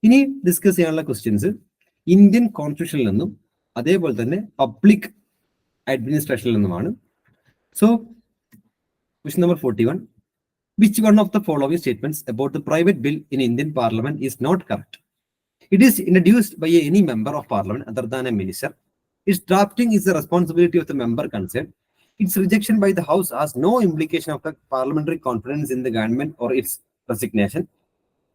ഇനി ഡിസ്കസ് ചെയ്യാനുള്ള questions Indian കോൺസ്റ്റിറ്റ്യൂഷനിൽ നിന്നും അതേപോലെ തന്നെ പബ്ലിക് അഡ്മിനിസ്ട്രേഷനിൽ നിന്നുമാണ്. So question number 41. Which one of the following statements about the private bill in Indian Parliament is not correct? It is introduced by any member of Parliament other than a minister. Its drafting is the responsibility of the member concerned. Its rejection by the House has no implication of the parliamentary confidence in the government or its resignation.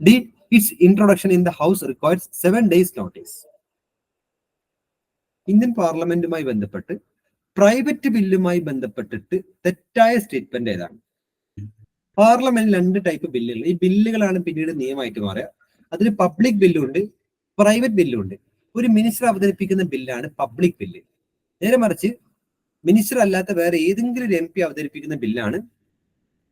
D. Its introduction in the House requires 7 days notice. Indian പാർലമെന്റുമായി ബന്ധപ്പെട്ട് private ബില്ലുമായി ബന്ധപ്പെട്ടിട്ട് തെറ്റായ statement ഏതാണ്? പാർലമെന്റിൽ 2 type ബില്ലുകൾ. ഈ ബില്ലുകളാണ് പിന്നീട് നിയമമായിട്ട് മാറുക. അതിൽ പബ്ലിക് ബില്ലുണ്ട്, പ്രൈവറ്റ് ബില്ലുണ്ട്. ഒരു മിനിസ്റ്റർ അവതരിപ്പിക്കുന്ന ബില്ലാണ് പബ്ലിക് ബില്ല്. നേരെ മറിച്ച് മിനിസ്റ്റർ അല്ലാത്ത വേറെ ഏതെങ്കിലും ഒരു MP അവതരിപ്പിക്കുന്ന ബില്ലാണ്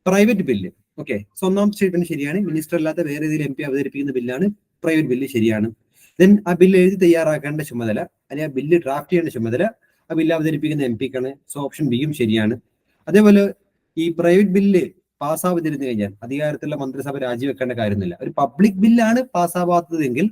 പ്രൈവറ്റ് ബില്ല്. ഓക്കെ, ഒന്നാമത്തെ സ്റ്റേറ്റ്മെന്റ് ശരിയാണ്. മിനിസ്റ്റർ അല്ലാത്ത വേറെ ഏതെങ്കിലും MP അവതരിപ്പിക്കുന്ന ബില്ലാണ് പ്രൈവറ്റ് ബില്ല്, ശരിയാണ്. ദെൻ ആ ബില്ല് എഴുതി തയ്യാറാക്കേണ്ട ചുമതല അല്ലെങ്കിൽ ആ ബില്ല് ഡ്രാഫ്റ്റ് ചെയ്യേണ്ട ചുമതല ആ ബില്ല് അവതരിപ്പിക്കുന്ന MP-ക്കാണ്. സോ ഓപ്ഷൻ ബിയും ശരിയാണ്. അതേപോലെ ഈ പ്രൈവറ്റ് ബില്ല് പാസ്സാവാതിരുന്നു കഴിഞ്ഞാൽ അധികാരത്തിലുള്ള മന്ത്രിസഭ രാജിവെക്കേണ്ട കാര്യമൊന്നുമില്ല. ഒരു പബ്ലിക് ബില്ലാണ് പാസ്സാവാത്തതെങ്കിൽ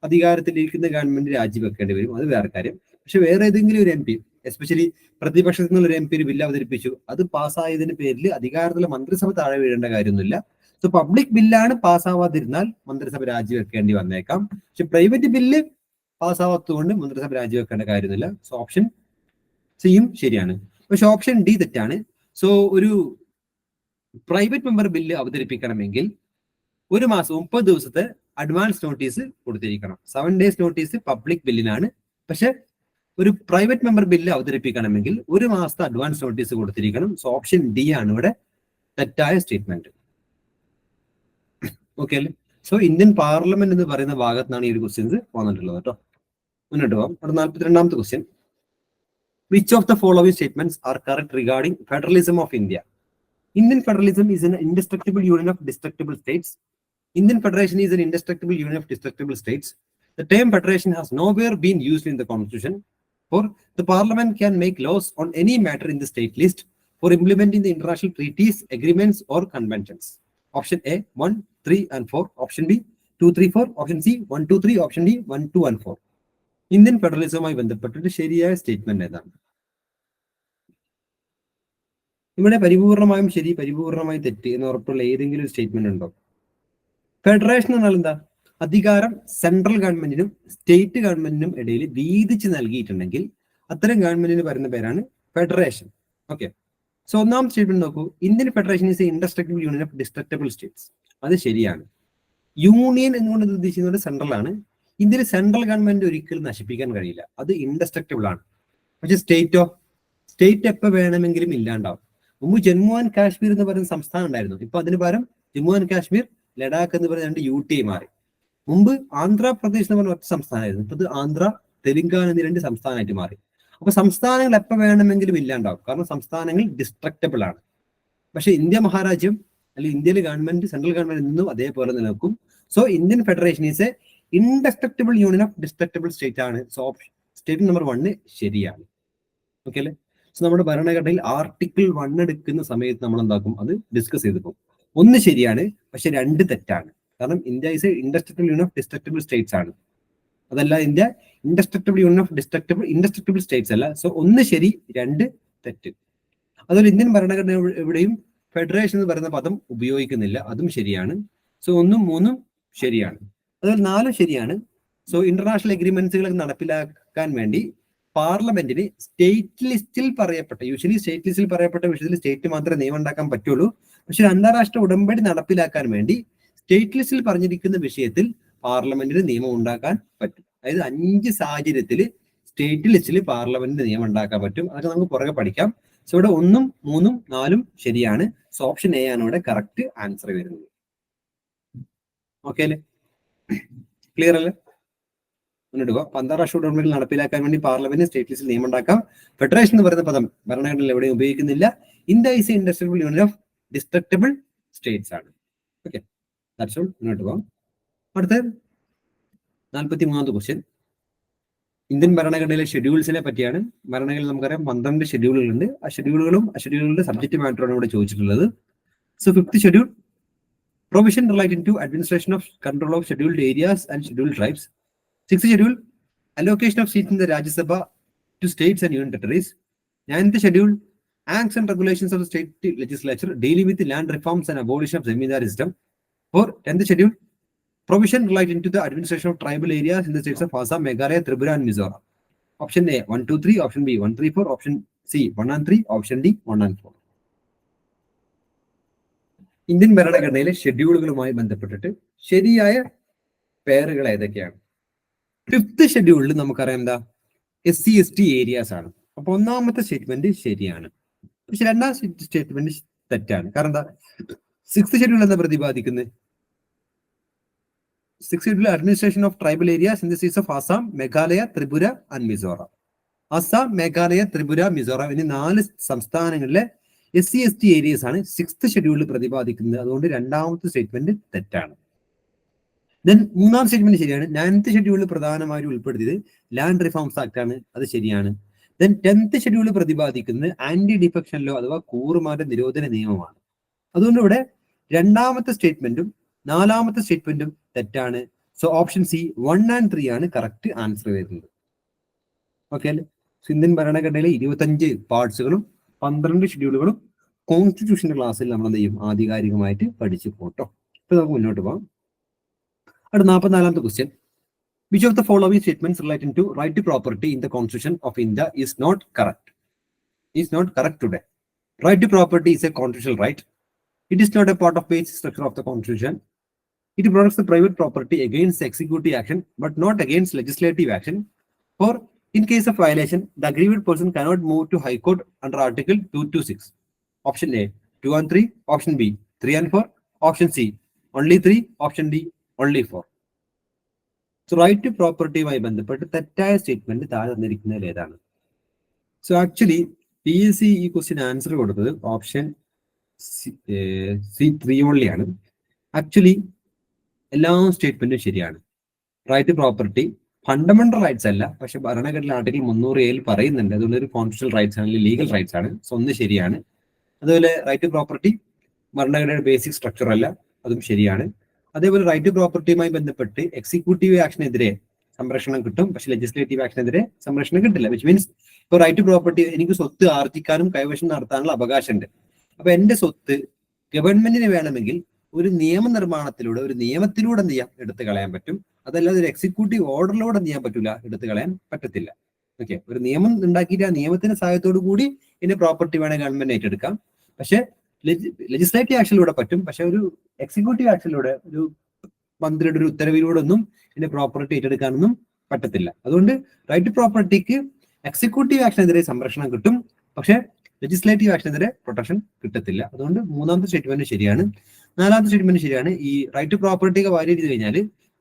അധികാരത്തിലിരിക്കുന്ന ഗവൺമെന്റ് രാജിവെക്കേണ്ടി വരും, അത് വേറെ കാര്യം. പക്ഷെ വേറെ ഏതെങ്കിലും ഒരു MP, എസ്പെഷ്യലി പ്രതിപക്ഷത്തു നിന്നുള്ള ഒരു MP ഒരു ബില്ല് അവതരിപ്പിച്ചു, അത് പാസ്സായതിന് പേരിൽ അധികാരത്തിലുള്ള മന്ത്രിസഭ താഴെ വീഴേണ്ട കാര്യമൊന്നുമില്ല. സോ പബ്ലിക് ബില്ലാണ് പാസ്സാവാതിരുന്നാൽ മന്ത്രിസഭ രാജിവെക്കേണ്ടി വന്നേക്കാം. പക്ഷെ പ്രൈവറ്റ് ബില്ല് പാസ്സാവാത്തതുകൊണ്ട് മന്ത്രിസഭ രാജിവെക്കേണ്ട കാര്യമൊന്നുമില്ല. സോ ഓപ്ഷൻ സിയും ശരിയാണ്. പക്ഷെ ഓപ്ഷൻ ഡി തെറ്റാണ്. സോ ഒരു പ്രൈവറ്റ് മെമ്പർ ബില്ല് അവതരിപ്പിക്കണമെങ്കിൽ 1 മാസം 30 ദിവസത്തെ അഡ്വാൻസ് നോട്ടീസ് കൊടുത്തിരിക്കണം. 7 days നോട്ടീസ് പബ്ലിക് ബില്ലിനാണ്. പക്ഷെ ഒരു പ്രൈവറ്റ് മെമ്പർ ബില്ല് അവതരിപ്പിക്കണമെങ്കിൽ 1 മാസത്തെ അഡ്വാൻസ് നോട്ടീസ് കൊടുത്തിരിക്കണം. സോ ഓപ്ഷൻ ഡി ആണ് ഇവിടെ തെറ്റായ സ്റ്റേറ്റ്മെന്റ്. ഓക്കെ അല്ലേ? സോ ഇന്ത്യൻ പാർലമെന്റ് എന്ന് പറയുന്ന ഭാഗത്താണ് ഈ ഒരു ക്വസ്റ്റ്യൻസ് വന്നിട്ടുള്ളത് കേട്ടോ. മുന്നോട്ട് പോകാം. അവിടെ 42ാമത്തെ question. Which of the following statements are correct regarding federalism of India? Indian federalism is an indestructible union of destructible states. Indian federation is an indestructible union of destructible states. The term federation has nowhere been used in the constitution. For the parliament can make laws on any matter in the state list for implementing the international treaties, agreements or conventions. Option A 1, 3 and 4. Option B 2, 3, 4. Option C 1, 2, 3. Option D 1, 2 and 4. Indian ഫെഡറലിസവുമായി ബന്ധപ്പെട്ടിട്ട് ശരിയായ statement ഏതാണ്? ഇവിടെ പരിപൂർണമായും ശരി, പരിപൂർണമായും തെറ്റ് എന്ന് ഉറപ്പുള്ള ഏതെങ്കിലും ഒരു സ്റ്റേറ്റ്മെന്റ് ഉണ്ടോ? ഫെഡറേഷൻ എന്നാൽ എന്താ? അധികാരം സെൻട്രൽ ഗവൺമെന്റിനും സ്റ്റേറ്റ് ഗവൺമെന്റിനും ഇടയിൽ വീതിച്ച് നൽകിയിട്ടുണ്ടെങ്കിൽ അത്തരം ഗവൺമെന്റിന് പറയുന്ന പേരാണ് ഫെഡറേഷൻ. ഓക്കെ, സോ ഒന്നാമത്തെ സ്റ്റേറ്റ്മെന്റ് നോക്കൂ. Indian federation is a indestructible union of destructible states. അത് ശരിയാണ്. യൂണിയൻ എന്നുകൊണ്ട് ഉദ്ദേശിക്കുന്നത് സെൻട്രൽ ആണ്. ഇന്ത്യയിൽ സെൻട്രൽ ഗവൺമെന്റ് ഒരിക്കലും നശിപ്പിക്കാൻ കഴിയില്ല, അത് ഇൻഡസ്ട്രക്റ്റബിൾ ആണ്. പക്ഷെ സ്റ്റേറ്റ് എപ്പോൾ വേണമെങ്കിലും ഇല്ലാണ്ടാവും. മുമ്പ് ജമ്മു ആൻഡ് കാശ്മീർ എന്ന് പറയുന്ന സംസ്ഥാനം ഉണ്ടായിരുന്നു. ഇപ്പൊ അതിന് പകരം ജമ്മു ആൻഡ് കാശ്മീർ, ലഡാക്ക് എന്ന് പറയുന്ന 2 UT മാറി. മുമ്പ് ആന്ധ്രാപ്രദേശ് എന്ന് പറഞ്ഞ ഒറ്റ സംസ്ഥാനമായിരുന്നു. ഇപ്പൊ ഇത് ആന്ധ്ര, തെലുങ്കാന എന്നീ 2 സംസ്ഥാനമായിട്ട് മാറി. അപ്പൊ സംസ്ഥാനങ്ങൾ എപ്പോൾ വേണമെങ്കിലും ഇല്ലാണ്ടാവും, കാരണം സംസ്ഥാനങ്ങൾ ഡിസ്ട്രക്റ്റബിൾ ആണ്. പക്ഷെ ഇന്ത്യ മഹാരാജ്യം അല്ലെങ്കിൽ ഇന്ത്യയിലെ ഗവൺമെന്റ്, സെൻട്രൽ ഗവൺമെന്റ് നിന്നും അതേപോലെ നിലനിൽക്കും. So Indian federation is a indestructible union of destructible state ആണ്. സോ സ്റ്റേറ്റ്മെന്റ് നമ്പർ 1 ശരിയാണ്. ഓക്കെ അല്ലേ? സോ നമ്മുടെ ഭരണഘടനയിൽ ആർട്ടിക്കിൾ 1 എടുക്കുന്ന സമയത്ത് നമ്മൾ എന്താക്കും, അത് ഡിസ്കസ് ചെയ്ത് പോകും. 1 ശരിയാണ്, പക്ഷെ 2 തെറ്റാണ്. കാരണം India is a indestructible union of destructible states ആണ്. അതല്ല, India indestructible union of indestructible states അല്ല. സോ 1 ശരി, 2 തെറ്റ്. അതുപോലെ ഇന്ത്യൻ ഭരണഘടന എവിടെയും ഫെഡറേഷൻ എന്ന് പറയുന്ന പദം ഉപയോഗിക്കുന്നില്ല, അതും ശരിയാണ്. സോ 1ഉം 3ഉം ശരിയാണ്. അതുപോലെ 4 ശരിയാണ്. സോ ഇന്റർനാഷണൽ എഗ്രിമെന്റ്സുകൾ നടപ്പിലാക്കാൻ വേണ്ടി പാർലമെന്റിന് സ്റ്റേറ്റ് ലിസ്റ്റിൽ പറയപ്പെട്ട, യൂഷ്വലി സ്റ്റേറ്റ് ലിസ്റ്റിൽ പറയപ്പെട്ട വിഷയത്തിൽ സ്റ്റേറ്റ് മാത്രമേ നിയമം ഉണ്ടാക്കാൻ പറ്റുള്ളൂ. പക്ഷെ ഒരു അന്താരാഷ്ട്ര ഉടമ്പടി നടപ്പിലാക്കാൻ വേണ്ടി സ്റ്റേറ്റ് ലിസ്റ്റിൽ പറഞ്ഞിരിക്കുന്ന വിഷയത്തിൽ പാർലമെന്റിന് നിയമം ഉണ്ടാക്കാൻ പറ്റും. അതായത് 5 സാഹചര്യത്തിൽ സ്റ്റേറ്റ് ലിസ്റ്റിൽ പാർലമെന്റിന് നിയമം ഉണ്ടാക്കാൻ പറ്റും. അതൊക്കെ നമുക്ക് പുറകെ പഠിക്കാം. സോ ഇവിടെ 1ഉം 3ഉം 4ഉം ശരിയാണ്. സോ ഓപ്ഷൻ എ ആണ് ഇവിടെ കറക്റ്റ് ആൻസർ വരുന്നത്. ഓക്കെ അല്ലേ? ക്ലിയർ അല്ലേ? അന്താരാഷ്ട്ര ഉടമ്പടികൾ നടപ്പിലാക്കാൻ വേണ്ടി പാർലമെന്റ് സ്റ്റേറ്റ് ലിസ്റ്റിൽ നിയമം ഉണ്ടാക്കാം. ഫെഡറേഷൻ എന്ന് പറയുന്ന പദം ഭരണഘടനയിൽ എവിടെയും ഉപയോഗിക്കുന്നില്ല. India is a industrial union of destructible states ആണ്. Okay, that's all. മുന്നോട്ട് പോകാം. അടുത്ത 43ാമത്തെ ക്വസ്റ്റ്യൻ. ഇന്ത്യൻ ഭരണഘടനയിലെ ഷെഡ്യൂൾസിനെ പറ്റിയാണ്. ഭരണഘടനയിൽ നമുക്കറിയാം 12 ഷെഡ്യൂളുകളുണ്ട്. ആ ഷെഡ്യൂളുകളുടെ സബ്ജക്റ്റ് മാറ്ററാണ് ഇവിടെ ചോദിച്ചിട്ടുള്ളത്. So 5th schedule Provision relating to administration of control of scheduled areas and scheduled tribes. Sixth schedule, allocation of seats in the Rajya Sabha to states and union territories. Ninth schedule, acts and regulations of the state legislature dealing with land reforms and abolition of Zamindari system. For 10th schedule, provision relating to the administration of tribal areas in the states of Assam, Meghalaya, Tripura, and Mizoram. Option A 1, 2, 3, option B 1, 3, 4, option C 1 and 3, option D 1 and 4. Indian ഭരണഘടനയിലെ ഷെഡ്യൂളുകളുമായി ബന്ധപ്പെട്ടിട്ട് ശരിയായ പേരുകൾ ഏതൊക്കെയാണ്? Fifth ഷെഡ്യൂളിൽ നമുക്കറിയാം എന്താ, SC/ST areas ആണ്. അപ്പൊ ഒന്നാമത്തെ സ്റ്റേറ്റ്മെന്റ് ശരിയാണ്, പക്ഷെ രണ്ടാമത്തെ സ്റ്റേറ്റ്മെന്റ് തെറ്റാണ്. കാരണം എന്താ, സിക്സ്ത് ഷെഡ്യൂൾ എന്താ പ്രതിപാദിക്കുന്നത്? Six schedule administration of tribal areas in the States of Assam, Meghalaya, Tripura and Mizoram. Assam, Meghalaya, Tripura, Mizoram എന്നീ 4 സംസ്ഥാനങ്ങളിലെ SC/ST ഏരിയസ് ആണ് സിക്സ്ത് ഷെഡ്യൂളിൽ പ്രതിപാദിക്കുന്നത്. അതുകൊണ്ട് രണ്ടാമത്തെ സ്റ്റേറ്റ്മെന്റ് തെറ്റാണ്. ദെൻ മൂന്നാം സ്റ്റേറ്റ്മെന്റ് ശരിയാണ്. 9th ഷെഡ്യൂളിൽ പ്രധാനമായും ഉൾപ്പെടുത്തിയത് ലാൻഡ് റിഫോംസ് ആക്ട് ആണ്, അത് ശരിയാണ്. ദെൻ 10th ഷെഡ്യൂളിൽ പ്രതിപാദിക്കുന്നത് ആന്റി ഡിഫെക്ഷൻ ലോ അഥവാ കൂറുമാറ്റ നിരോധന നിയമമാണ്. അതുകൊണ്ട് ഇവിടെ രണ്ടാമത്തെ സ്റ്റേറ്റ്മെന്റും നാലാമത്തെ സ്റ്റേറ്റ്മെന്റും തെറ്റാണ്. സോ ഓപ്ഷൻ സി 1 and 3 ആണ് കറക്റ്റ് ആൻസർ വരുന്നത്. ഓക്കെ അല്ലേ? ഇന്ത്യൻ ഭരണഘടനയിലെ 25 പാർട്സുകളും 12 ഷെഡ്യൂളുകളും കോൺസ്റ്റിറ്റ്യൂഷന്റെ ക്ലാസ്സിൽ നമ്മൾ എന്ത് ചെയ്യും, ആധികാരികമായിട്ട് പഠിച്ചു പോട്ടോ. ഇപ്പൊ നമുക്ക് മുന്നോട്ട് പോകാം. അടുത്ത 44ാമത്തെ question. Which of the following statements relating to right to property in the constitution of India is not correct today? Right to property is a constitutional right. It is not a part of basic structure of the constitution. It protects the private property against executive action, but not against legislative action. For in case of violation, the aggrieved person cannot move to High Court under Article 226. Option A 2 and 3, option B 3 and 4, option C only 3, option D only 4. So right to property മായി ബന്ധപ്പെട്ട് തെറ്റായ statement താഴെ തന്നിരിക്കുന്നതിൽ ഏതാണ്? So actually PSC ഈ question answer കൊടുത്തത് option C3 only ആണ്. Actually എല്ലാ സ്റ്റേറ്റ്മെന്റും ശരിയാണ്. Right to property fundamental rights അല്ല, പക്ഷെ ഭരണഘടന ആർട്ടിക്കിൾ 307 പറയുന്നുണ്ട്. അതുകൊണ്ട് ഒരു കോൺസ്റ്റിറ്റ്യൂഷണൽ റൈറ്റ്സ് ആണ്, ലീഗൽ റൈറ്റ്സ് ആണ്. സോ ഒന്ന് ശരിയാണ്. അതുപോലെ റൈറ്റ് ടു പ്രോപ്പർട്ടി ഭരണഘടനയുടെ ബേസിക് സ്ട്രക്ചർ അല്ല, അതും ശരിയാണ്. അതേപോലെ റൈറ്റ് ടു പ്രോപ്പർട്ടിയുമായി ബന്ധപ്പെട്ട് എക്സിക്യൂട്ടീവ് ആക്ഷനെതിരെ സംരക്ഷണം കിട്ടും, പക്ഷെ ലെജിസ്ലേറ്റീവ് ആക്ഷനെതിരെ സംരക്ഷണം കിട്ടില്ല. വിച്ച് മീൻസ് ഇപ്പോൾ റൈറ്റ് ടു പ്രോപ്പർട്ടി, എനിക്ക് സ്വത്ത് ആർജിക്കാനും കൈവശം നടത്താനുള്ള അവകാശമുണ്ട്. അപ്പൊ എന്റെ സ്വത്ത് ഗവൺമെന്റിന് വേണമെങ്കിൽ ഒരു നിയമനിർമ്മാണത്തിലൂടെ, ഒരു നിയമത്തിലൂടെ എന്ത് ചെയ്യാം, എടുത്തു കളയാൻ പറ്റും. അതല്ലാതെ ഒരു എക്സിക്യൂട്ടീവ് ഓർഡറിലൂടെ എന്ത് ചെയ്യാൻ പറ്റില്ല, എടുത്തു കളയാൻ പറ്റത്തില്ല. ഓക്കെ, ഒരു നിയമം ഉണ്ടാക്കിയിട്ട് ആ നിയമത്തിന്റെ സഹായത്തോടു കൂടി ഇതിന്റെ പ്രോപ്പർട്ടി വേണേൽ ഗവൺമെന്റ് ഏറ്റെടുക്കാം. പക്ഷെ ലെജിസ്ലേറ്റീവ് ആക്ഷനിലൂടെ പറ്റും, പക്ഷെ ഒരു എക്സിക്യൂട്ടീവ് ആക്ഷനിലൂടെ, ഒരു മന്ത്രിയുടെ ഒരു ഉത്തരവിലൂടെ ഒന്നും ഇതിന്റെ പ്രോപ്പർട്ടി ഏറ്റെടുക്കാനൊന്നും പറ്റത്തില്ല. അതുകൊണ്ട് റൈറ്റ് ടു പ്രോപ്പർട്ടിക്ക് എക്സിക്യൂട്ടീവ് ആക്ഷനെതിരെ സംരക്ഷണം കിട്ടും, പക്ഷെ ലെജിസ്ലേറ്റീവ് ആക്ഷനെതിരെ പ്രൊട്ടക്ഷൻ കിട്ടത്തില്ല. അതുകൊണ്ട് മൂന്നാമത്തെ സ്റ്റേറ്റ്മെന്റ് ശരിയാണ്. നാലാമത്തെ സ്റ്റേറ്റ്മെന്റ് ശരിയാണ്. ഈ റൈറ്റ് ടു പ്രോപ്പർട്ടി ഒക്കെ വാല്യൂ ചെയ്ത് കഴിഞ്ഞാൽ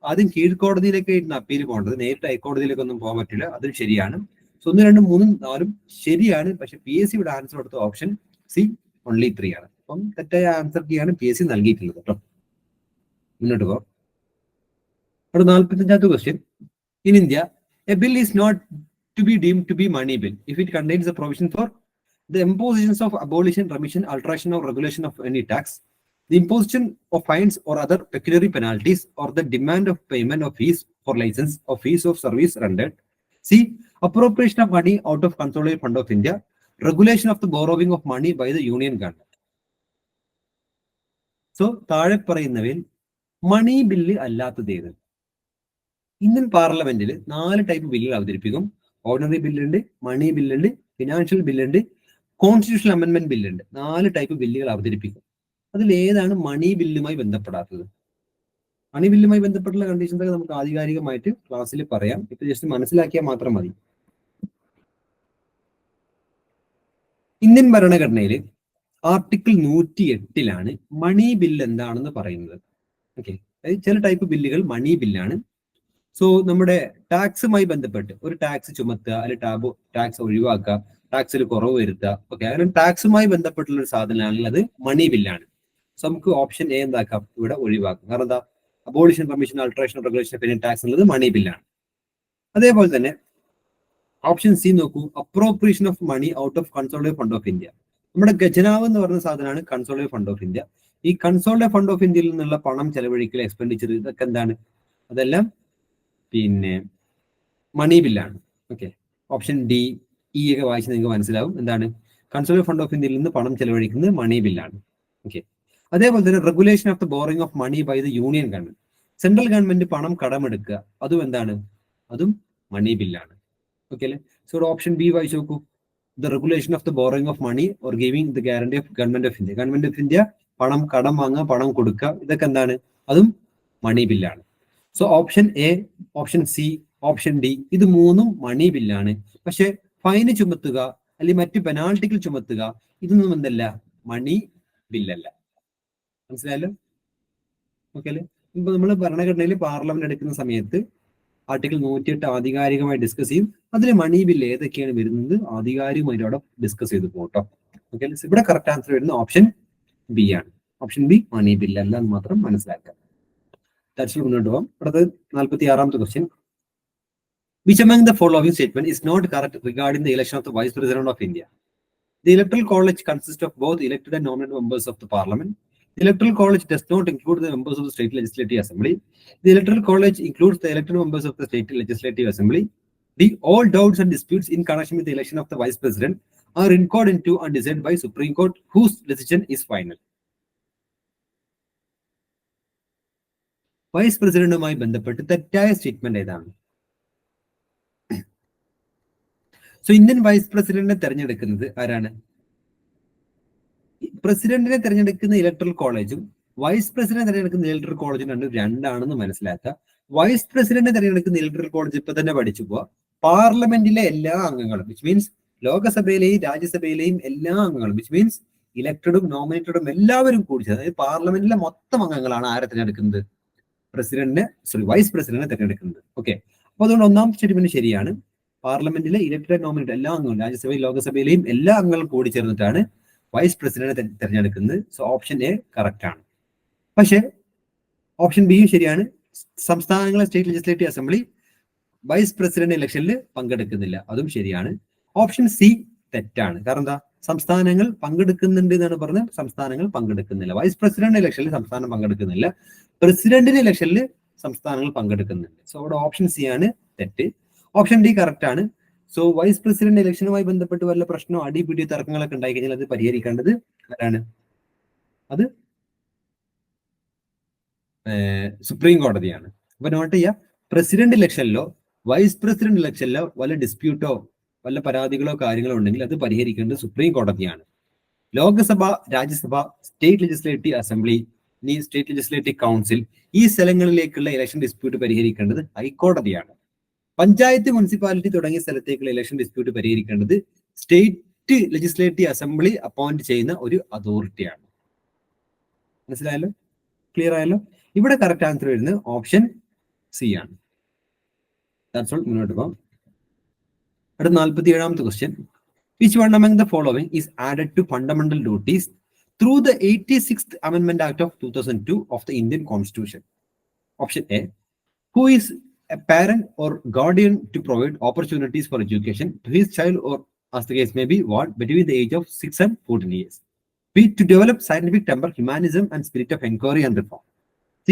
ആദ്യം കീഴ്ക്കോടതിയിലേക്ക് അപ്പീൽ പോകേണ്ടത്, നേരിട്ട് ഹൈക്കോടതിയിലേക്കൊന്നും പോകാൻ പറ്റില്ല. അതും ശരിയാണ്. സോ 1, 2, 3, 4 ശരിയാണ്. പക്ഷെ PSC ഇവിടെ ആൻസർ കൊടുത്ത ഓപ്ഷൻ സി only 3 ആണ്. അപ്പം തെറ്റായ ആൻസർ കീയാണ് PSC നൽകിയിട്ടുള്ളത് കേട്ടോ. മുന്നോട്ട് പോകാം. അടുത്ത 45ാമത്തെ question. In India a bill is not to be deemed to be money bill if it contains a provision for the impositions of abolition, remission, alteration or regulation of any tax, the imposition of fines or other pecuniary penalties, or the demand of payment of fees for license or fees of service rendered. C. Appropriation of money out of consolidated fund of India, regulation of the borrowing of money by the union government. So താഴെ പറയുന്നവയിൽ മണി bill അല്ലാത്തത് ഏത്? Indian പാർലമെന്റിൽ 4 type ബില്ലുകൾ അവതരിപ്പിക്കും. Ordinary ബില്ലുണ്ട്, മണി ബില്ലുണ്ട്, financial ബില്ലുണ്ട്, constitutional amendment ബില്ലുണ്ട്. 4 type ബില്ലുകൾ അവതരിപ്പിക്കും. അതിൽ ഏതാണ് മണി ബില്ലുമായി ബന്ധപ്പെടാത്തത്? മണി ബില്ലുമായി ബന്ധപ്പെട്ടുള്ള കണ്ടീഷൻസ് ഒക്കെ നമുക്ക് ആധികാരികമായിട്ട് ക്ലാസ്സിൽ പറയാം. ഇപ്പൊ ജസ്റ്റ് മനസ്സിലാക്കിയാൽ മാത്രം മതി. ഇന്ത്യൻ ഭരണഘടനയിൽ ആർട്ടിക്കിൾ 108 മണി ബില്ല് എന്താണെന്ന് പറയുന്നത്. ഓക്കെ, ചില ടൈപ്പ് ബില്ലുകൾ മണി ബില്ലാണ്. സോ നമ്മുടെ ടാക്സുമായി ബന്ധപ്പെട്ട് ഒരു ടാക്സ് ചുമത്തുക, അല്ലെങ്കിൽ ടാക്സ് ഒഴിവാക്കുക, ടാക്സിൽ കുറവ് വരുത്തുക, ഓക്കെ, അങ്ങനെ ടാക്സുമായി ബന്ധപ്പെട്ടുള്ള ഒരു സാധനമാണെങ്കിൽ അത് മണി ബില്ലാണ്. സോ നമുക്ക് ഓപ്ഷൻ എ എന്താക്കാം, ഇവിടെ ഒഴിവാക്കും. കാരണം എന്താ, abolition, commission, alteration, regulation of tax എന്നുള്ളത് മണി ബില്ലാണ്. അതേപോലെ തന്നെ ഓപ്ഷൻ സി നോക്കൂ, appropriation of money out of consolidated fund of India. നമ്മുടെ ഖജനാവ് എന്ന് പറയുന്ന സാധനമാണ് കൺസോളിഡേറ്റഡ് ഫണ്ട് ഓഫ് ഇന്ത്യ. ഈ കൺസോൾഡ് ഫണ്ട് ഓഫ് ഇന്ത്യയിൽ നിന്നുള്ള പണം ചെലവഴിക്കൽ, എക്സ്പെൻഡിച്ചർ, ഇതൊക്കെ എന്താണ്? അതെല്ലാം പിന്നെ മണി ബില്ലാണ്. ഓക്കെ, ഓപ്ഷൻ ഡി, ഇ ഒക്കെ വായിച്ച് നിങ്ങൾക്ക് മനസ്സിലാവും എന്താണ് കൺസോൾഡ് ഫണ്ട് ഓഫ് ഇന്ത്യയിൽ നിന്ന് പണം ചെലവഴിക്കുന്നത് മണി ബില്ലാണ്. ഓക്കെ, അതേപോലെ തന്നെ regulation of the borrowing of money by the union government, central government പണം കടമെടുക്കുക, അതും എന്താണ്? അതും മണി ബില്ലാണ്. ഓക്കെ അല്ലേ? സോ ഓപ്ഷൻ ബി വായിച്ചു നോക്കൂ. The regulation of the borrowing of money or giving the guarantee of government of India, government of India പണം കടം വാങ്ങുക, പണം കൊടുക്കുക, ഇതൊക്കെ എന്താണ്? അതും മണി ബില്ലാണ്. So option A, option C, option D, ഇത് മൂന്നും മണി ബില്ലാണ്. പക്ഷെ ഫൈന് ചുമത്തുക അല്ലെങ്കിൽ മറ്റു പെനാൾട്ടികൾ ചുമത്തുക, ഇതൊന്നും എന്തല്ല? മണി ബില്ലല്ല. മനസ്സിലായല്ലോ? ഓക്കെ അല്ലേ? ഇപ്പൊ നമ്മൾ ഭരണഘടനയിൽ പാർലമെന്റ് എടുക്കുന്ന സമയത്ത് ആർട്ടിക്കിൾ 108 ആധികാരികമായി ഡിസ്കസ് ചെയ്യും. അതിൽ മണി ബില്ല് ഏതൊക്കെയാണ് വരുന്നത് ആധികാരികമായിട്ട് അവിടെ ഡിസ്കസ് ചെയ്ത് പോട്ടോ. ഓക്കെ, ഇവിടെ കറക്റ്റ് ആൻസർ വരുന്ന ഓപ്ഷൻ ബി ആണ്. ഓപ്ഷൻ ബി മണി ബില്ല് അല്ല എന്ന് മാത്രം മനസ്സിലാക്കാം. മുന്നോട്ട് പോകാം. അടുത്തത് 46ാമത്തെ question. Which among the following statement is not correct regarding the election of the Vice President of India? The Electoral College consists of both elected and nominated members of the Parliament. The Electoral College does not include the members of the State Legislative Assembly. The Electoral College includes the elected members of the State Legislative Assembly. All doubts and disputes in connection with the election of the Vice President are inquired into and decided by Supreme Court, whose decision is final. Vice പ്രസിഡന്റുമായി ബന്ധപ്പെട്ട് തെറ്റായ statement ഏതാണ്? So Indian vice പ്രസിഡന്റിനെ തെരഞ്ഞെടുക്കുന്നത് ആരാണ്? പ്രസിഡന്റിനെ തെരഞ്ഞെടുക്കുന്ന electoral കോളേജും വൈസ് പ്രസിഡന്റ് തെരഞ്ഞെടുക്കുന്ന ഇലക്ടറൽ കോളേജും രണ്ടാണെന്ന് മനസ്സിലാക്കുക. വൈസ് പ്രസിഡന്റ് തെരഞ്ഞെടുക്കുന്ന ഇലക്ടറൽ കോളേജ് ഇപ്പൊ തന്നെ പഠിച്ചു പോവാ. പാർലമെന്റിലെ എല്ലാ അംഗങ്ങളും, വിച്ച് മീൻസ് ലോകസഭയിലെയും രാജ്യസഭയിലെയും എല്ലാ അംഗങ്ങളും, വിച്ച് മീൻസ് ഇലക്ടഡും നോമിനേറ്റഡും എല്ലാവരും കൂടി, അതായത് പാർലമെന്റിലെ മൊത്തം അംഗങ്ങളാണ് ആരെ തെരഞ്ഞെടുക്കുന്നത്? വൈസ് പ്രസിഡന്റിനെ തെരഞ്ഞെടുക്കുന്നത്. ഓക്കെ, അപ്പൊ അതുകൊണ്ട് ഒന്നാമത്തെ സ്റ്റേറ്റ്മെന്റ് ശരിയാണ്. പാർലമെന്റിലെ ഇലക്ടഡ് നോമിനേറ്റ് എല്ലാ അംഗങ്ങളും, രാജ്യസഭയിൽ ലോകസഭയിലെയും എല്ലാ അംഗങ്ങളും കൂടി ചേർന്നിട്ടാണ് വൈസ് പ്രസിഡന്റിനെ തെരഞ്ഞെടുക്കുന്നത്. സോ ഓപ്ഷൻ എ കറക്റ്റ് ആണ്. പക്ഷെ ഓപ്ഷൻ ബിയും ശരിയാണ്. സംസ്ഥാനങ്ങളെ state legislative assembly vice president ഇലക്ഷനിൽ പങ്കെടുക്കുന്നില്ല, അതും ശരിയാണ്. ഓപ്ഷൻ സി തെറ്റാണ്. കാരണം എന്താ? സംസ്ഥാനങ്ങൾ പങ്കെടുക്കുന്നുണ്ട് എന്നാണ് പറഞ്ഞത്, സംസ്ഥാനങ്ങൾ പങ്കെടുക്കുന്നില്ല. വൈസ് പ്രസിഡന്റ് ഇലക്ഷനിൽ സംസ്ഥാനം പങ്കെടുക്കുന്നില്ല, പ്രസിഡന്റിന്റെ ഇലക്ഷനിൽ സംസ്ഥാനങ്ങൾ പങ്കെടുക്കുന്നുണ്ട്. സോ അവിടെ ഓപ്ഷൻ സി ആണ് തെറ്റ്. ഓപ്ഷൻ ഡി കറക്റ്റ് ആണ്. സോ വൈസ് പ്രസിഡന്റ് ഇലക്ഷനുമായി ബന്ധപ്പെട്ട് വല്ല പ്രശ്നമോ അടിപിടി തർക്കങ്ങളൊക്കെ ഉണ്ടായി കഴിഞ്ഞാൽ അത് പരിഹരിക്കേണ്ടത് ആരാണ്? അത് സുപ്രീം കോടതിയാണ്. അപ്പൊ നോട്ട് ചെയ്യാം, പ്രസിഡന്റ് ഇലക്ഷനിലോ വൈസ് പ്രസിഡന്റ് ഇലക്ഷനിലോ വല്ല ഡിസ്പ്യൂട്ടോ വല്ല പരാതികളോ കാര്യങ്ങളോ ഉണ്ടെങ്കിൽ അത് പരിഹരിക്കേണ്ടത് സുപ്രീം കോടതിയാണ്. Lok Sabha, Rajya Sabha, state legislative assembly, state legislative council, ഈ സ്ഥലങ്ങളിലേക്കുള്ള ഇലക്ഷൻ ഡിസ്പ്യൂട്ട് പരിഹരിക്കേണ്ടത് ഹൈക്കോടതിയാണ്. പഞ്ചായത്ത്, മുനിസിപ്പാലിറ്റി തുടങ്ങിയ സ്ഥലത്തേക്കുള്ള ഇലക്ഷൻ ഡിസ്പ്യൂട്ട് പരിഹരിക്കേണ്ടത് സ്റ്റേറ്റ് ലെജിസ്ലേറ്റീവ് അസംബ്ലി അപ്പോയിന്റ് ചെയ്യുന്ന ഒരു അതോറിറ്റിയാണ്. മനസ്സിലായല്ലോ? ക്ലിയർ ആയല്ലോ? ഇവിടെ കറക്റ്റ് ആൻസർ വരുന്നത് ഓപ്ഷൻ സി ആണ്. മുന്നോട്ട് പോകാം. അടുത്ത 47ാമത്തെ question. Which one among the following is added to fundamental duties through the 86th Amendment Act of 2002 of the Indian Constitution? Option A. Who is a parent or guardian to provide opportunities for education to his child, or as the case may be, what, between the age of 6 and 14 years. B. To develop scientific temper, humanism and spirit of inquiry and reform. C.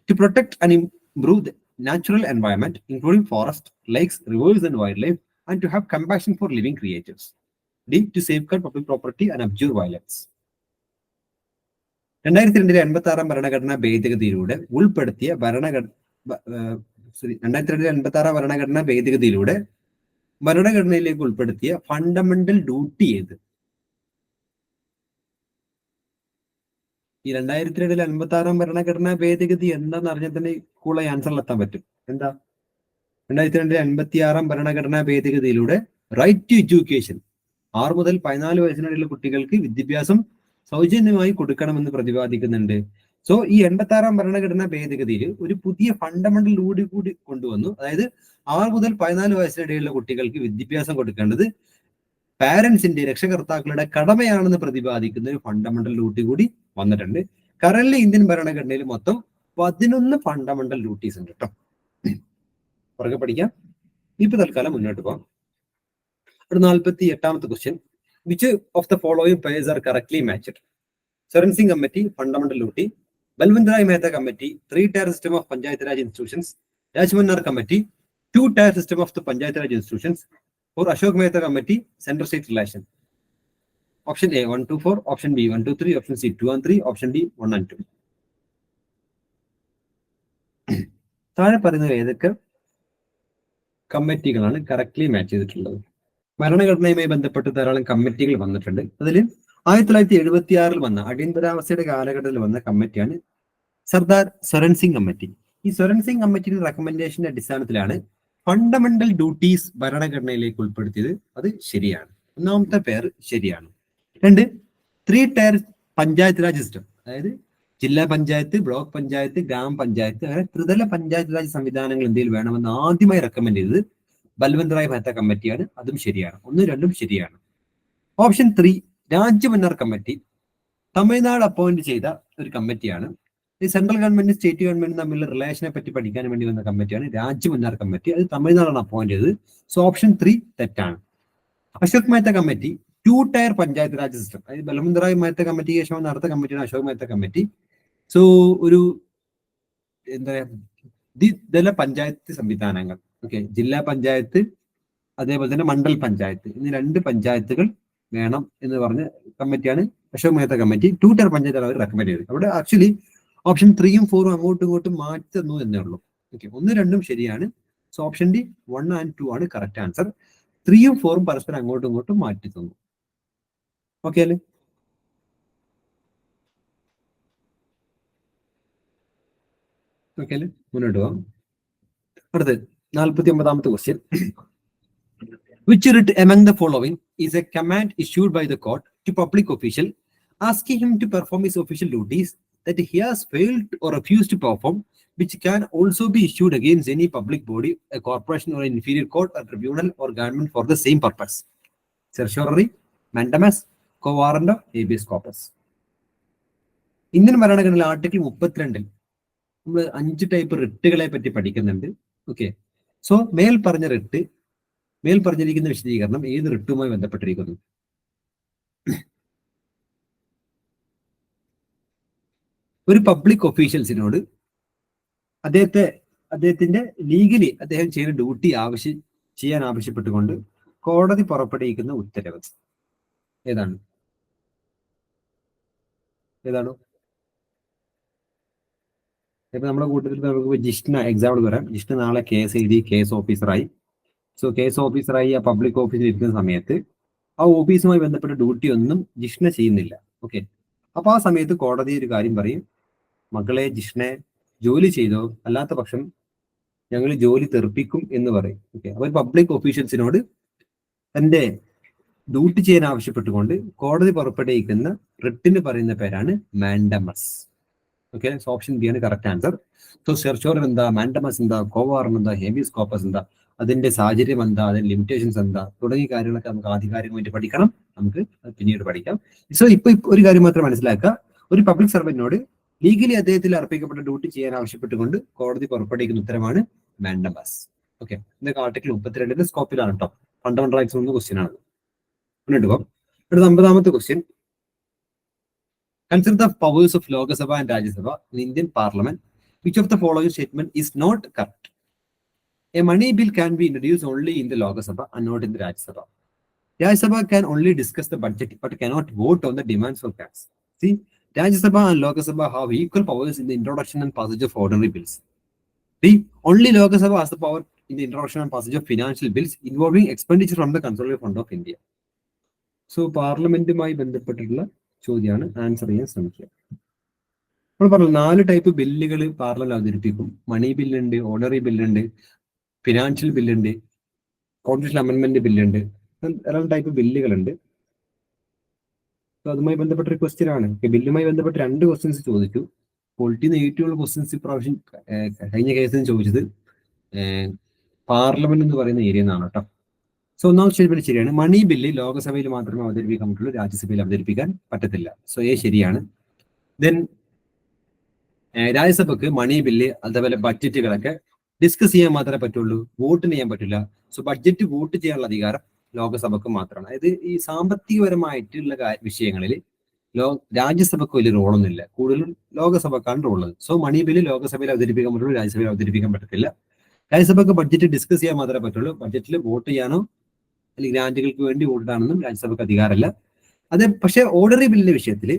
To protect and improve the natural environment, including forests, lakes, rivers and wildlife, and to have compassion for living creatures. D. To safeguard public property and abjure violence. 2002 ഭരണഘടനാ ഭേദഗതിയിലൂടെ ഉൾപ്പെടുത്തിയ 2002 ഭരണഘടനാ ഭേദഗതിയിലൂടെ ഭരണഘടനയിലേക്ക് ഉൾപ്പെടുത്തിയ fundamental duty ഏത്? ഈ 2002 56 ഭരണഘടനാ ഭേദഗതി എന്താന്ന് അറിഞ്ഞാൽ തന്നെ കൂള ആൻസറിലെത്താൻ പറ്റും. എന്താ? 2002 56 ഭരണഘടനാ ഭേദഗതിയിലൂടെ റൈറ്റ് ടു എഡ്യൂക്കേഷൻ, 6 മുതൽ 14 വയസ്സിനിടയിലുള്ള കുട്ടികൾക്ക് വിദ്യാഭ്യാസം സൗജന്യമായി കൊടുക്കണമെന്ന് പ്രതിപാദിക്കുന്നുണ്ട്. സോ ഈ 86 ഭരണഘടനാ ഭേദഗതിയിൽ ഒരു പുതിയ ഫണ്ടമെന്റൽ ഡ്യൂട്ടി കൂടി കൊണ്ടുവന്നു. അതായത് 6 മുതൽ 14 വയസ്സിനിടയിലുള്ള കുട്ടികൾക്ക് വിദ്യാഭ്യാസം കൊടുക്കേണ്ടത് പാരന്റ്സിന്റെ, രക്ഷകർത്താക്കളുടെ കടമയാണെന്ന് പ്രതിപാദിക്കുന്ന ഒരു ഫണ്ടമെന്റൽ ഡ്യൂട്ടി കൂടി വന്നിട്ടുണ്ട്. കറന്റ് ഇന്ത്യൻ ഭരണഘടനയിൽ മൊത്തം 11 ഫണ്ടമെന്റൽ ഡ്യൂട്ടീസ് ഉണ്ട് കേട്ടോ. പുറകെ പഠിക്കാം. ഇപ്പൊ തൽക്കാലം മുന്നോട്ട് പോകാം. 48ാമത്തെ question. Which of the following pairs are correctly matched? Charan Singh Committee, Fundamental Duty. Balwant Rai Mehta Committee, 3-tier system of Panchayat Raj institutions. Rajmannar Committee, 2-tier system of the Panchayat Raj institutions. For Ashok Mehta Committee, Center-State relation. Option A, 1, 2, 4. Option B, 1, 2, 3. Option C, 2 and 3. Option D, 1 and 2. താഴെ പറയുന്നത് ഏതൊക്കെ കമ്മിറ്റികളാണ് correctly match ചെയ്തിട്ടുള്ളത്? ഭരണഘടനയുമായി ബന്ധപ്പെട്ട് ധാരാളം കമ്മിറ്റികൾ വന്നിട്ടുണ്ട്. അതിൽ 1976 വന്ന അടിയന്തരാവസ്ഥയുടെ കാലഘട്ടത്തിൽ വന്ന കമ്മിറ്റിയാണ് സർദാർ സ്വരൺ സിംഗ് കമ്മിറ്റി. ഈ സ്വരൺ സിംഗ് കമ്മിറ്റിയുടെ റെക്കമെൻഡേഷന്റെ അടിസ്ഥാനത്തിലാണ് ഫണ്ടമെന്റൽ ഡ്യൂട്ടീസ് ഭരണഘടനയിലേക്ക് ഉൾപ്പെടുത്തിയത്. അത് ശരിയാണ്. ഒന്നാമത്തെ പേര് ശരിയാണ്. 2, 3-tier പഞ്ചായത്ത് രാജ് സിസ്റ്റം, അതായത് ജില്ലാ പഞ്ചായത്ത്, ബ്ലോക്ക് പഞ്ചായത്ത്, ഗ്രാമപഞ്ചായത്ത്, അങ്ങനെ ത്രിതല പഞ്ചായത്ത് രാജ് സംവിധാനങ്ങൾ ഇന്ത്യയിൽ വേണമെന്ന് ആദ്യമായി റെക്കമെൻഡ് ചെയ്തത് ബൽവന്ത് റായ് മെഹ്ത കമ്മിറ്റിയാണ്. അതും ശരിയാണ്. 1, 2 ശരിയാണ്. ഓപ്ഷൻ 3, രാജ്മന്നർ കമ്മിറ്റി, തമിഴ്നാട് അപ്പോയിന്റ് ചെയ്ത ഒരു കമ്മിറ്റിയാണ്. ഈ സെൻട്രൽ ഗവൺമെന്റും സ്റ്റേറ്റ് ഗവൺമെന്റും തമ്മിലുള്ള റിലേഷനെ പറ്റി പഠിക്കാൻ വേണ്ടി വന്ന കമ്മിറ്റിയാണ് രാജ്മന്നർ കമ്മിറ്റി. അത് തമിഴ്നാടാണ് അപ്പോയിന്റ് ചെയ്തത്. സോ ഓപ്ഷൻ 3 തെറ്റാണ്. Ashok Mehta committee, 2-tier panchayat Raj system, അതായത് ബൽവന്ത് റായ് മെഹ്ത കമ്മിറ്റിക്ക് ശേഷം നടത്ത കമ്മിറ്റിയാണ് അശോക് മെഹ്ത കമ്മിറ്റി. സോ ഒരു എന്താ പറയാ, ദ്വിതല പഞ്ചായത്ത് സംവിധാനങ്ങൾ, ഓക്കെ, ജില്ലാ പഞ്ചായത്ത് അതേപോലെ തന്നെ മണ്ഡൽ പഞ്ചായത്ത് എന്നീ 2 പഞ്ചായത്തുകൾ വേണം എന്ന് പറഞ്ഞ കമ്മിറ്റിയാണ് അശോക് മെഹ്ത കമ്മിറ്റി. 2-tier പഞ്ചായത്താണ് അവർ റെക്കമെൻഡ് ചെയ്തത്. അവിടെ ആക്ച്വലി ഓപ്ഷൻ 3ഉം 4ഉം അങ്ങോട്ടും ഇങ്ങോട്ടും മാറ്റി തന്നു എന്നേ ഉള്ളൂ. ഓക്കെ, 1, 2 ശരിയാണ്. സോ ഓപ്ഷൻ ഡി 1 and 2 ആണ് കറക്റ്റ് ആൻസർ. 3ഉം 4ഉം പരസ്പരം അങ്ങോട്ടും ഇങ്ങോട്ടും മാറ്റി തന്നു. ഓക്കെ അല്ലേ? ഓക്കെ അല്ലേ? മുന്നോട്ട് പോവാം. അടുത്ത് 49ാമത്തെ question. Which writ among the following is a command issued by the court to public official asking him to perform his official duties that he has failed or refused to perform, which can also be issued against any public body, a corporation or an inferior court, a tribunal or government for the same purpose? Certiorari, mandamus, quo warranto, habeas corpus. Indian ഭരണഘടനയിലെ article 32 നമ്മൾ 5 type റിട്ടുകളെ പറ്റി പഠിക്കുന്നുണ്ട്. Okay, so മേൽ പറഞ്ഞിരിക്കുന്ന വിശദീകരണം ഏത് റിട്ടുമായി ബന്ധപ്പെട്ടിരിക്കുന്നു? ഒരു പബ്ലിക് ഒഫീഷ്യൽസിനോട് അദ്ദേഹത്തിന്റെ ലീഗലി അദ്ദേഹം ചെയ്യുന്ന ഡ്യൂട്ടി ചെയ്യാൻ ആവശ്യപ്പെട്ടുകൊണ്ട് കോടതി പുറപ്പെടുവിക്കുന്ന ഉത്തരവ് ഏതാണോ? ഇപ്പൊ നമ്മുടെ കൂട്ടത്തിൽ നമുക്ക് ജിഷ്ണ എക്സാമ്പിൾ പറയാം. ജിഷ്ണ നാളെ കേസ് എഴുതി കേസ് ഓഫീസറായി. സോ കേസ് ഓഫീസറായി ആ പബ്ലിക് ഓഫീസിൽ ഇരിക്കുന്ന സമയത്ത് ആ ഓഫീസുമായി ബന്ധപ്പെട്ട ഡ്യൂട്ടി ഒന്നും ജിഷ്ണ ചെയ്യുന്നില്ല. ഓക്കെ, അപ്പൊ ആ സമയത്ത് കോടതി ഒരു കാര്യം പറയും, മകളെ ജിഷ്ണെ ജോലി ചെയ്തോ, അല്ലാത്ത പക്ഷം ഞങ്ങൾ ജോലി തെറിപ്പിക്കും എന്ന് പറയും. ഓക്കെ, അവർ പബ്ലിക് ഒഫീഷ്യൽസിനോട് തന്റെ ഡ്യൂട്ടി ചെയ്യാൻ ആവശ്യപ്പെട്ടുകൊണ്ട് കോടതി പുറപ്പെടുവിക്കുന്ന റിട്ടിന് പറയുന്ന പേരാണ് mandamus. Okay, so option B ആണ് കറക്റ്റ് ആൻസർ. സോ സെർച്ചോറർ എന്താ, മാൻഡമസ് എന്താ, കോ വാറന്റ് എന്താ, ഹേബിയസ് കോർപ്പസ് എന്താ, അതിന്റെ സാഹചര്യം എന്താ, അതിന്റെ ലിമിറ്റേഷൻസ് എന്താ തുടങ്ങിയ കാര്യങ്ങളൊക്കെ നമുക്ക് ആധികാരികമായിട്ട് പഠിക്കണം. നമുക്ക് പിന്നീട് പഠിക്കാം. സോ ഇപ്പൊ ഒരു കാര്യം മാത്രം മനസ്സിലാക്കുക, ഒരു പബ്ലിക് സർവന്റിനോട് ലീഗലി അദ്ദേഹത്തിൽ അർപ്പിക്കപ്പെട്ട ഡ്യൂട്ടി ചെയ്യാൻ ആവശ്യപ്പെട്ടുകൊണ്ട് കോടതി പുറപ്പെടുവിക്കുന്ന ഉത്തരമാണ് മാൻഡമസ്. ഓക്കെ, ഇതൊക്കെ ആർട്ടിക്കിൾ 32 സ്കോപ്പിലാണ് കേട്ടോ. ഫണ്ടമെന്റൽ റൈറ്റ്സ് എന്ന ക്വസ്റ്റ്യൻ ആണ്. മുന്നോട്ട് പോകാം. അടുത്ത 50ാമത്തെ question. Consider the powers of Lok Sabha and Rajya Sabha in Indian Parliament. Which of the following statement is not correct? A money bill can be introduced only in the Lok Sabha and not in the Rajya Sabha. Rajya Sabha can only discuss the budget but cannot vote on the demands for tax. See, Rajya Sabha and Lok Sabha have equal powers in the introduction and passage of ordinary bills. See, only Lok Sabha has the power in the introduction and passage of financial bills involving expenditure from the Consolidated Fund of India. So, പാർലമെന്റുമായി ബന്ധപ്പെട്ടിട്ടുള്ള ചോദ്യമാണ്, answer ചെയ്യാൻ ശ്രമിക്കുക. നമ്മൾ പറഞ്ഞു 4 type ബില്ലുകൾ parliament അവതരിപ്പിക്കും. മണി ബില്ലുണ്ട്, ordinary ബില്ലുണ്ട്, financial ബില്ലുണ്ട്, constitution amendment ബില്ലുണ്ട്. ധാരാളം type ബില്ലുകളുണ്ട്. അതുമായി ബന്ധപ്പെട്ട ഒരു ക്വസ്റ്റ്യൻ ആണ്. ബില്ലുമായി ബന്ധപ്പെട്ട് 2 ക്വസ്റ്റ്യൻസ് ചോദിച്ചു. പൊളിറ്റിന്ന് ഏറ്റവും ക്വസ്റ്റ്യൻസ് ഇപ്രാവശ്യം കഴിഞ്ഞ കേസിൽ ചോദിച്ചത് പാർലമെന്റ് എന്ന് പറയുന്ന ഏരിയ എന്നാണ് കേട്ടോ. സോ ഒന്നാമത്തെ സ്റ്റേറ്റ്മെന്റ് ശരിയാണ്. മണി ബില്ല് ലോകസഭയിൽ മാത്രമേ അവതരിപ്പിക്കാൻ പറ്റുള്ളൂ, രാജ്യസഭയിൽ അവതരിപ്പിക്കാൻ പറ്റത്തില്ല. സോ എ ശരിയാണ്. ദെൻ രാജ്യസഭക്ക് മണി ബില്ല് അതേപോലെ ബഡ്ജറ്റുകളൊക്കെ ഡിസ്കസ് ചെയ്യാൻ മാത്രമേ പറ്റുള്ളൂ, വോട്ട് ചെയ്യാൻ പറ്റില്ല. സോ ബഡ്ജറ്റ് വോട്ട് ചെയ്യാനുള്ള അധികാരം ലോകസഭക്ക് മാത്രമാണ്. അതായത് ഈ സാമ്പത്തികപരമായിട്ടുള്ള വിഷയങ്ങളിൽ രാജ്യസഭയ്ക്ക് വലിയ റോളൊന്നുമില്ല, കൂടുതലും ലോകസഭക്കാണ് റോളുള്ളത്. സോ മണി ബില്ല് ലോകസഭയിൽ അവതരിപ്പിക്കാൻ പറ്റുള്ളൂ, രാജ്യസഭയിൽ അവതരിപ്പിക്കാൻ പറ്റത്തില്ല. രാജ്യസഭയ്ക്ക് ബഡ്ജറ്റ് ഡിസ്കസ് ചെയ്യാൻ മാത്രമേ പറ്റുള്ളൂ. ബഡ്ജറ്റിൽ വോട്ട് ചെയ്യാനോ അല്ലെങ്കിൽ ഗ്രാന്റുകൾക്ക് വേണ്ടി വോട്ടിടാനൊന്നും രാജ്യസഭയ്ക്ക് അധികാരമല്ല. അത് പക്ഷേ ഓർഡിനറി ബില്ലിന്റെ വിഷയത്തിൽ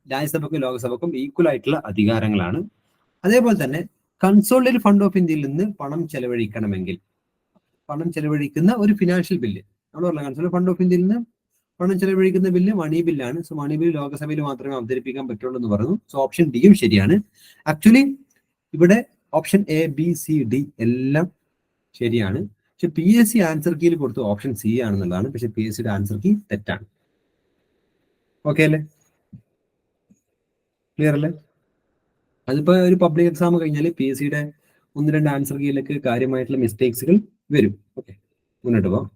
രാജ്യസഭയ്ക്കും ലോകസഭയ്ക്കും ഈക്വൽ ആയിട്ടുള്ള അധികാരങ്ങളാണ്. അതേപോലെ തന്നെ കൺസോളിഡേറ്റഡ് ഫണ്ട് ഓഫ് ഇന്ത്യയിൽ നിന്ന് പണം ചെലവഴിക്കുന്ന ഒരു ഫിനാൻഷ്യൽ ബില്ല്, നമ്മൾ പറഞ്ഞ കൺസോളിഡേറ്റഡ് ഫണ്ട് ഓഫ് ഇന്ത്യയിൽ നിന്ന് പണം ചെലവഴിക്കുന്ന ബില്ല് മണി ബില്ലാണ്. സോ മണി ബില്ല് ലോകസഭയിൽ മാത്രമേ അവതരിപ്പിക്കാൻ പറ്റുള്ളൂ എന്ന് പറഞ്ഞു. സോ ഓപ്ഷൻ ഡിയും ശരിയാണ്. ആക്ച്വലി ഇവിടെ option A, B, C, D എല്ലാം ശരിയാണ്. പക്ഷെ PSC ആൻസർ കീയിൽ കൊടുത്തു ഓപ്ഷൻ സി ആണെന്നുള്ളതാണ്. പക്ഷെ PSCയുടെ ആൻസർ കീ തെറ്റാണ്. ഓക്കെ അല്ലേ? ക്ലിയർ അല്ലേ? അതിപ്പോ ഒരു പബ്ലിക് എക്സാം കഴിഞ്ഞാൽ PSCയുടെ 1-2 ആൻസർ കീയിലേക്ക് കാര്യമായിട്ടുള്ള മിസ്റ്റേക്സുകൾ വരും. ഓക്കെ, മുന്നോട്ട് പോകാം.